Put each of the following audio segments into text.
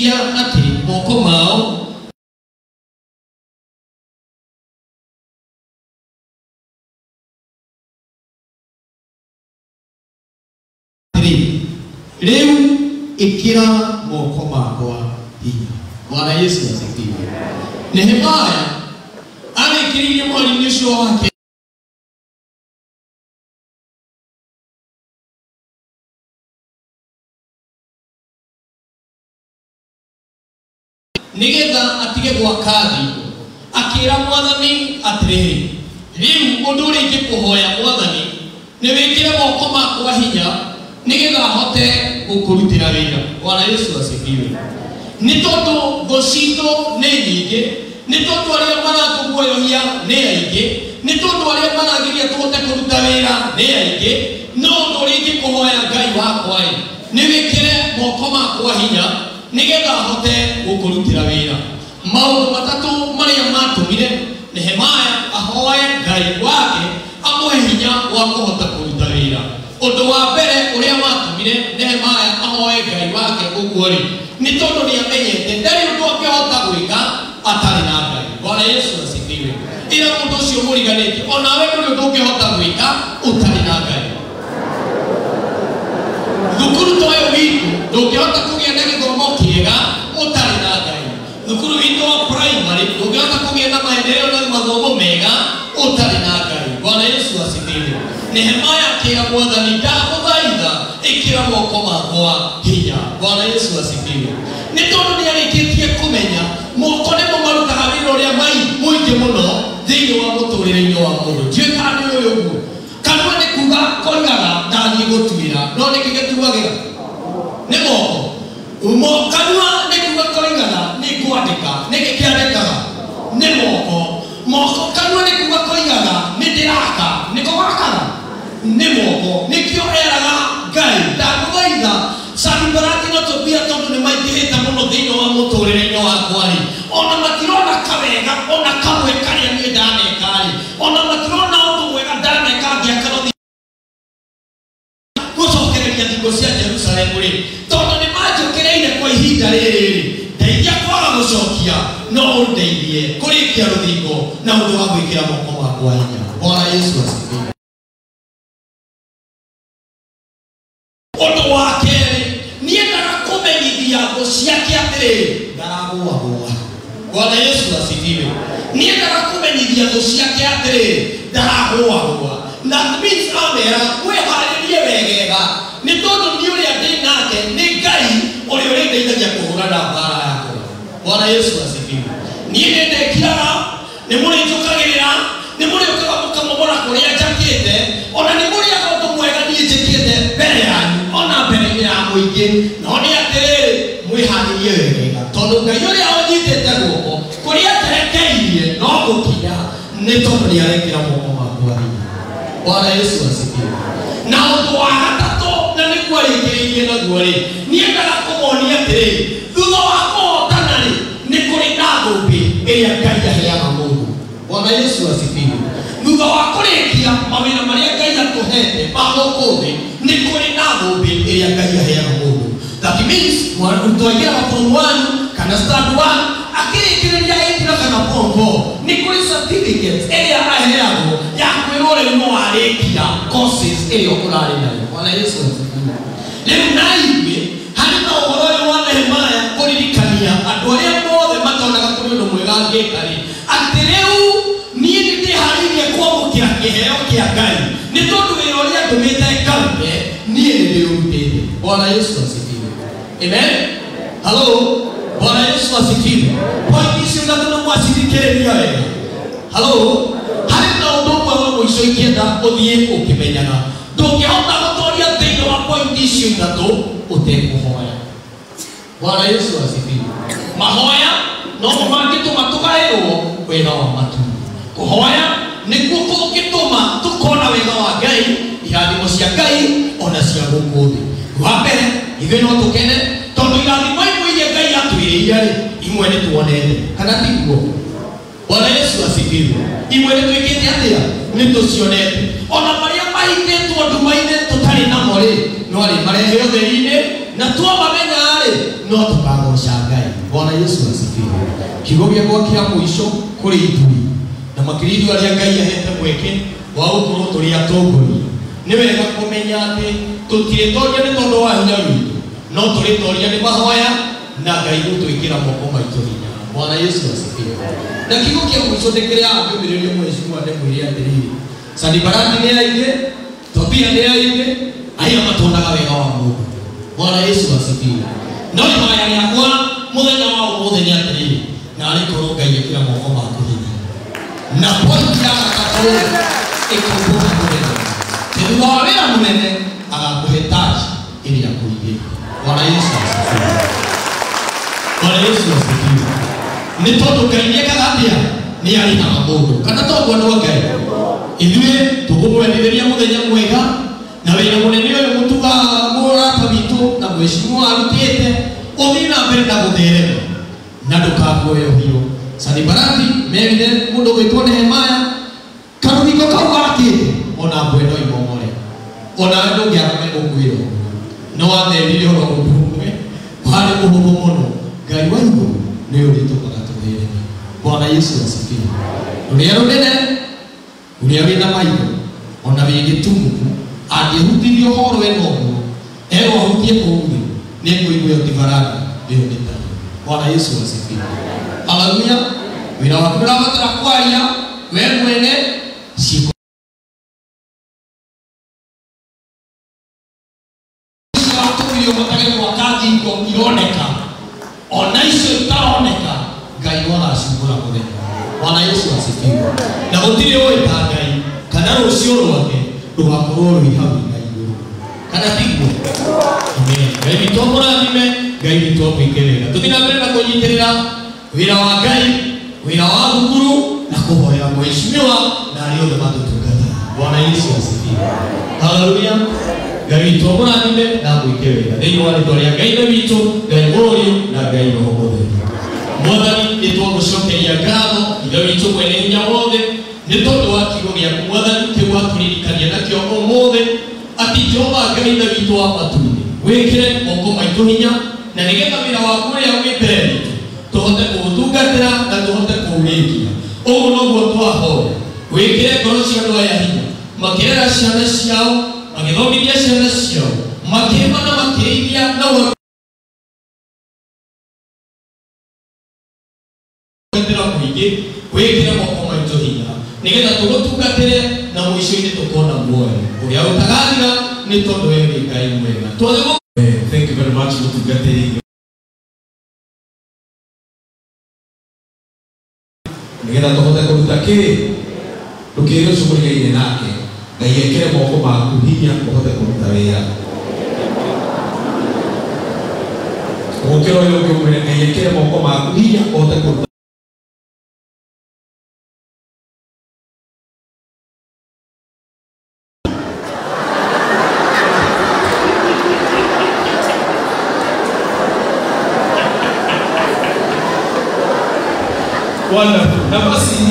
meciria ati moko mao leo ikira moko makwa hinya. Bwana Yesu asifiwe. Nehemia alikiriye mwalimu wake nigetha atige gwakathi akira mwathani atiriri riu undu uri ngikuhoya mwathani ni wikire moko makwa hinya nigetha hote gukurutira wira. Bwana Yesu asifiwe. Ni tondu thocito ni nyingi, ni tondu aria maratuguoyohia ni aingi, ni tondu aria maragiria tuhote kuruta wira ni aingi, no undu uri ngikuhoya Ngai wakwa ni wikire moko makwa hinya nigetha hote gukurutira wira. Maundu matatu maria matumire Nehemia ahoye Ngai wake amwe hinya wa kuhota kuruta wira. Undu wa mbere uria matumire Nehemia ahoye Ngai wake uguo ni tondu ni amenyete ndari undu angihota gwika atari na Ngai. Bwana Yesu asifiwe. Ira mundu ucio muriganite onawe nduri undu ungihota gwika utari na Ngai. Thukuru toyo witu ndungihota kugia na githomo kiega utari na Ngai. Thukuru witu wa primary ndungihota kugia na maendeleo na mathomo mega utari na Ngai. Bwana Yesu asifiwe. Nehemia akira mwathani ndaguthaitha ikira moko makwa hinya. Bwana Yesu asifiwe. Ni tondu ni arikitie kumenya moko nimo marutaga wira uria muingi muno thiini wa muturire-ini wa mundu. Ndiũĩ kana nĩ ũyũ ũguo. Kanua nĩ kuga korigaga ndathiĩ gũtuĩra no nĩkĩ gĩtuagĩra nĩ moko. Kanua nĩ kuga korigaga nĩ kwandĩka nĩkĩ kĩandĩkaga nĩ moko. Kanua nĩ kuga korigaga nĩ ndĩraka nĩko gakaga nĩ moko. Nĩkĩo eraga Ngai ndagũthaitha Sanbalati na Tobia tondu nĩ maingĩhĩte mũno thĩinĩ wa mũtũrĩre-inĩ wakwa rĩ, ona matirona kawega ona kamwe karĩa niĩ ndaneka rĩ, ona matirona ũndũ mwega ndaneka ngĩakara gũcokereria thingo cia Jerusalemu rĩ, tondu nĩ manjũkĩrĩire kwa ihinda rĩrĩ rĩ, ndeithia kwaga gũcokia no ũndeithie kũrĩkia rũthingo na ũndũ wa gwĩkĩra moko makwa hinya. Bwana Yesu asifiwe. Undu wa keri niendaga kumenyithia thũ ciake atĩrĩrĩ ndaragũagũa. Bwana Yesu asifiwe. Niendaga kumenyithia thũ ciake atĩrĩrĩ ndaragũagũa. That means amera wĩharĩrie wegega nĩ tondũ niĩ ũrĩa ndĩ nake nĩ Ngai ũrĩa ũrĩndeithagia kũhũrana mbara yakwa. Bwana Yesu asifiwe. Niĩ nĩ ndĩkiraga nĩ mũrĩnjũkagĩrĩra nĩ mũrĩũkaga mũkamomora kũrĩa njakĩte ona nĩ mũrĩaga ũndũ mwega niĩ njĩkĩte mbere yanyu ona mbere-inĩ ya mũingĩ no nĩ atĩrĩrĩ mwĩharĩrie wegega tondũ Ngai ũrĩa ũnyitĩte guoko kũrĩa nderekeirie no gũkinya nĩ tondũ nĩ arekĩra moko makwa hinya. Bwana Yesu asifiwe. Na ũndũ wa gatatũ na nĩguo arĩkĩrĩirie naguo rĩ, niendaga kũmonia atĩrĩrĩ thutha wa kũhotana rĩ nĩ kũrĩ na thũmbĩ ĩrĩa Ngai aheaga mũndũ. Bwana Yesu asifiwe. Thutha wa kũrĩkia mawĩra marĩa Ngai atũhete ma gũkũ thĩ nĩ kũrĩ na thũmbĩ ĩrĩa Ngai aheaga mũndũ. That means mtu aingĩraga form 1 kana stand 1 akĩrĩkĩrĩria ĩkĩra kana form 4 nĩ kũrĩ certificate ĩrĩa aheagwo ya kwĩrwo rĩu no arĩkia courses ĩrĩa ũrarĩ nayo. Bwana Yesu asifiwe. Rĩu na ithuĩ harĩ na ũhoro ũyũ wa Nehemia kũririkania andũ arĩa mothe matonaga kũrĩ ũndũ mwega angĩka rĩ atĩ rĩu niĩ nĩ ndĩharĩirie kwamũkĩra kĩheo kĩa Ngai nĩ tondũ wĩra ũrĩa ndũmĩte ngarute niĩ nĩ ndĩũrutĩte. Bwana Yesu asifiwe. Amen. Hello. Bwana Yesu asifiwe. Pointi icio ngatho nĩ mwacithikĩrĩria wega. Hello. Harĩ na ũndũ ũmwe wa mũico ingĩenda ũthiĩ ũkĩmenyaga ndũngĩhota gũtooria thĩinĩ wa pointi icio ithatũ ũtekũhoya. Bwana Yesu asifiwe. Mahoya no mo mangĩtũma tũgaĩrwo wĩra wa matu. Kũhoya nĩguo kũngĩtũma tũkona wĩra wa Ngai, irathimo cia Ngai ona cia gũkũ thĩ. Wa mbere ithuĩ no tũkene tondũ irathimo imwe iria Ngai atwĩrĩire rĩ imwe nĩ tuonete kana tiguo. Bwana Yesu asifiwe. Imwe nĩ twĩkĩte atĩa nĩ tũcionete ona marĩa mahingĩtwo nduma-inĩ tũtarĩ namo rĩ no rĩ marehe ũtheri-inĩ na twamamenya rĩ no tũkagoca Ngai. Bwana Yesu asifiwe. Kiugo gĩakwa kĩa mũico kũrĩ ithuĩ na makĩria arĩa Ngai ahete mweke wa gũkorwo tũrĩ atongoria, nĩ wega kũmenya atĩ tũtirĩtoria nĩ tondũ wa hinya witũ, no tũrĩtoria nĩ mahoya na Ngai gũtwĩkĩra moko maitũ hinya. Bwana Yesu asifiwe. Na kiugo kĩa mũico ndĩkĩrĩ akĩambĩrĩria mweciria ndĩmwĩre atĩrĩrĩ, Sanbalati nĩ aingĩ, Tobia nĩ aingĩ, aya matonaga wega wa Mungu. Bwana Yesu asifiwe. No ihaya rĩakwa mũthenya wa ũmũthĩ nĩ atĩrĩrĩ, narĩ korwo Ngai ekĩra moko maku hinya na pointi ya gatatũ ĩkũmbũka mũthenya thutha wa wĩra mũnene agakũhe taji ĩrĩa akũigĩte. Bwana Yesu asifiwe. Bwana Yesu asifiwe. Nĩ tondũ Ngai nĩekaga atĩa? Nĩ arĩhaga mũndũ kana toguo no Ngai. Ithuĩ tũkũmwendithĩria mũthenya mwega na wĩra mũnene ũyũ mũtuga mũrata witũ na mwecirimũ arutĩte ũthiĩ na mbere na gũtherema na ndũkaguoye ũhiũ. Sanbalati merire mũndũ gwĩtwo Nehemia karũthingo kau gakĩte ona ngwenda imomore ona we ndũngĩaga ũkwĩrwo no watherire oro ũndũ ũmwe warĩ mũhũthũ mũno. Ngai wa igũrũ nĩ ũrĩtũmaga tũthereme. Bwana Yesu asifiwe. Rũrĩa rũnene rũrĩa wĩna maitho ona wĩ gĩtumumu angĩhutithio ũhoro wena ũguo egũhutie kũu thĩ nĩ kũigua tibarani ĩhũnĩta. Bwana Yesu asifiwe. Haleluya. Wĩra waku ndũrabatara kwaria we mwene ciĩko ironeka ona icio itaroneka Ngai nĩaracihũra mũthenya. Bwana Yesu asifiwe. Na gũtirĩ ũĩ ta Ngai kana rũciũ rwake rũgakorwo rwĩ hau na igũrũ kana tiguo. Amen. Ngai witũ mũrathime, Ngai witũ amũige wega. Tũthiĩ na mbere na kũnyitĩrĩra wĩra wa Ngai, wĩra wa thukuru na kũhoya mwĩcimiwa na arĩa othe matũtungata. Bwana Yesu asifiwe. Haleluya. Ngai witũ mũrathime na amũige wega. Thĩinĩ wa rĩĩtwa rĩa Ngai na witũ, Ngai mũrũri na Ngai roho mũtheru. Mwathani nĩtwagũcokeria ngatho ithe witũ mwene hinya wothe nĩ tondũ wa kiugo gĩaku Mwathani kĩu watũririkania nakĩo ũmũthĩ atĩ Jehova Ngai ithe witũ wa matu-inĩ wĩkĩre moko maitũ hinya na nĩgetha wĩra waku ũrĩa wĩ mbere witũ tũhote kũũtungatĩra na tũhote kũũrĩkia. Ũguo noguo twahoya wĩkĩre ngoro cia andũ aya hinya makĩrera ciana ciao magĩthomithia ciana ciao makĩhema na makĩrĩithia na mũingĩ wĩkĩre moko maitũ hinya nĩgetha tũgũtungatĩre na mũico-inĩ tũkona muoyo ũrĩa ũtagathira nĩ tondũ we nĩ Ngai mwega. Thank you very much mũtungatĩri. Nĩgetha tũhote kũruta rũkĩrĩ rũcũmũrĩgaine nake Ngai ekĩre moko maku hinya ũhote kũruta wĩra. Ũkĩra ũyũ ũkĩmwĩra Ngai ekĩre moko maku hinya ũhote kũruta. Wonderful. Na basi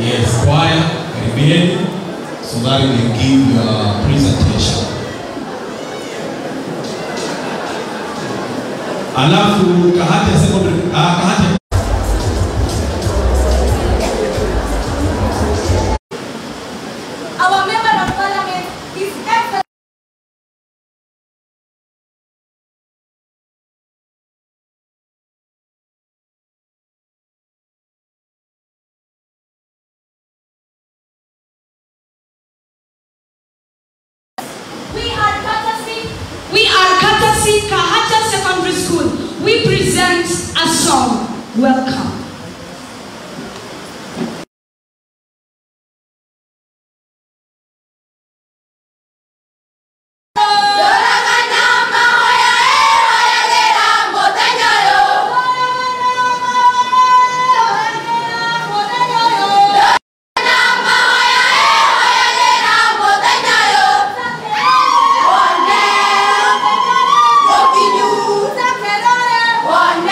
yes, choir, karibieni so that we can give your presentation. Alafu Kahati secondary Kahati Kahata Secondary School, we present a song, Welcome. One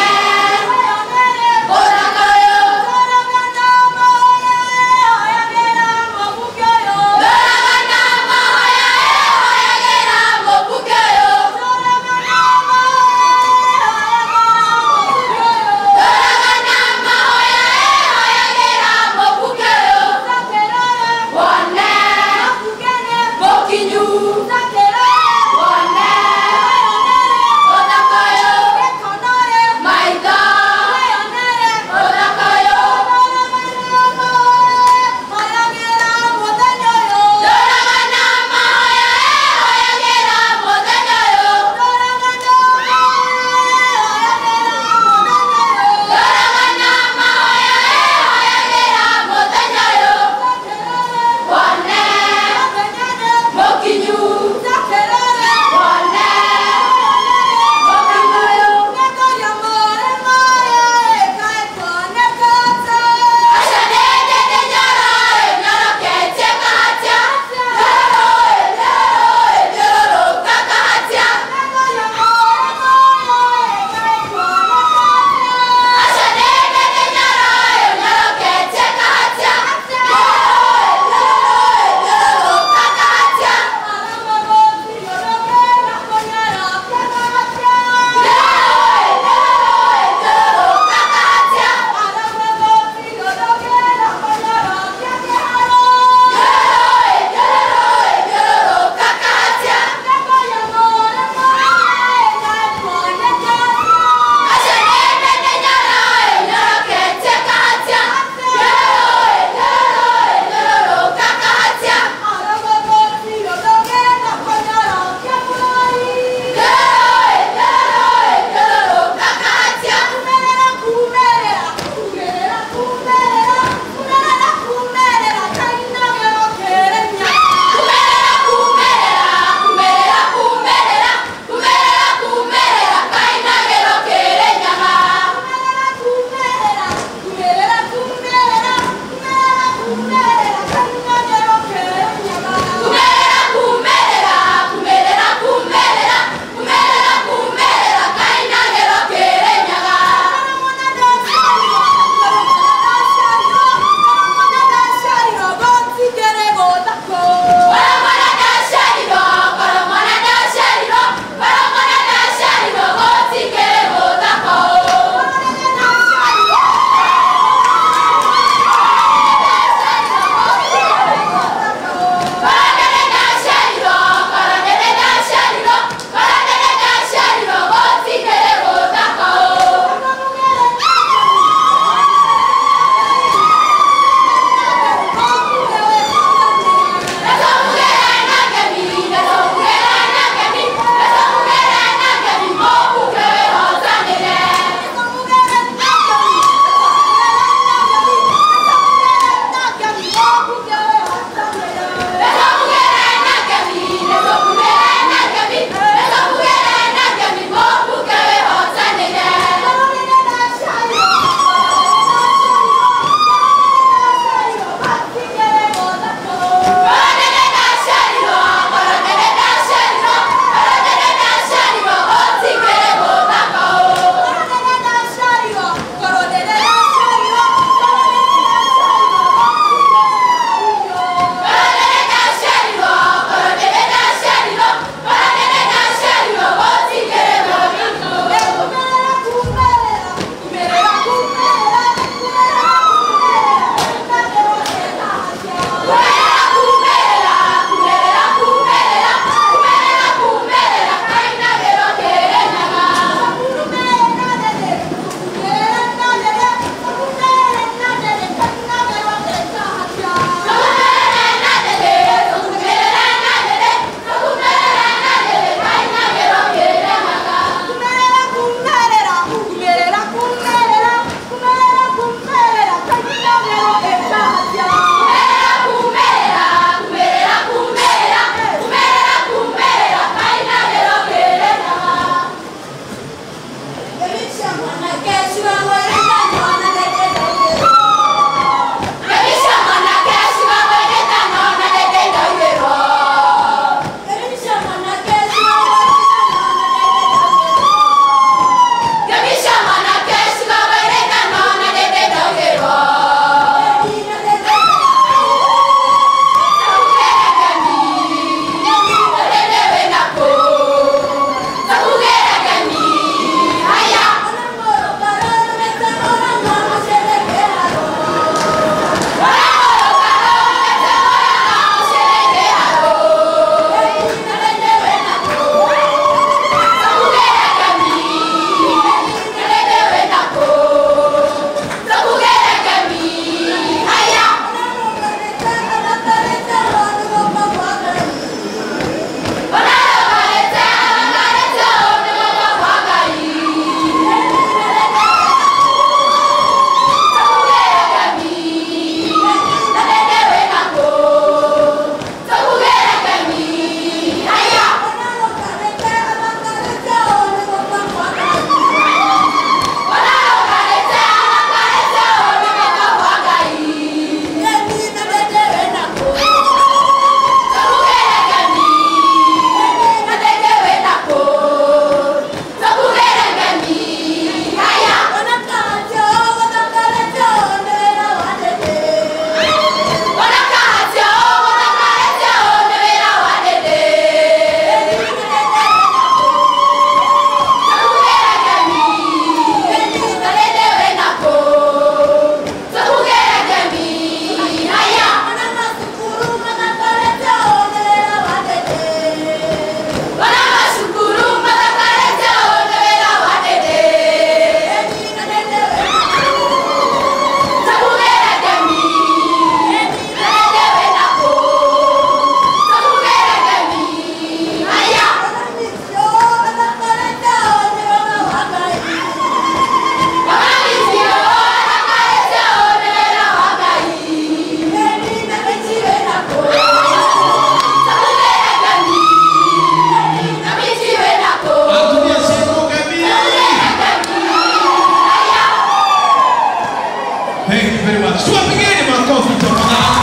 you very much. Tuwapigeni makofi tafadhali.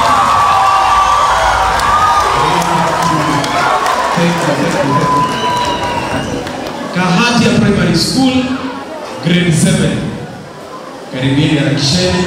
Thank you. Kahatia Primary School, grade 7. Karibuni harakisheni.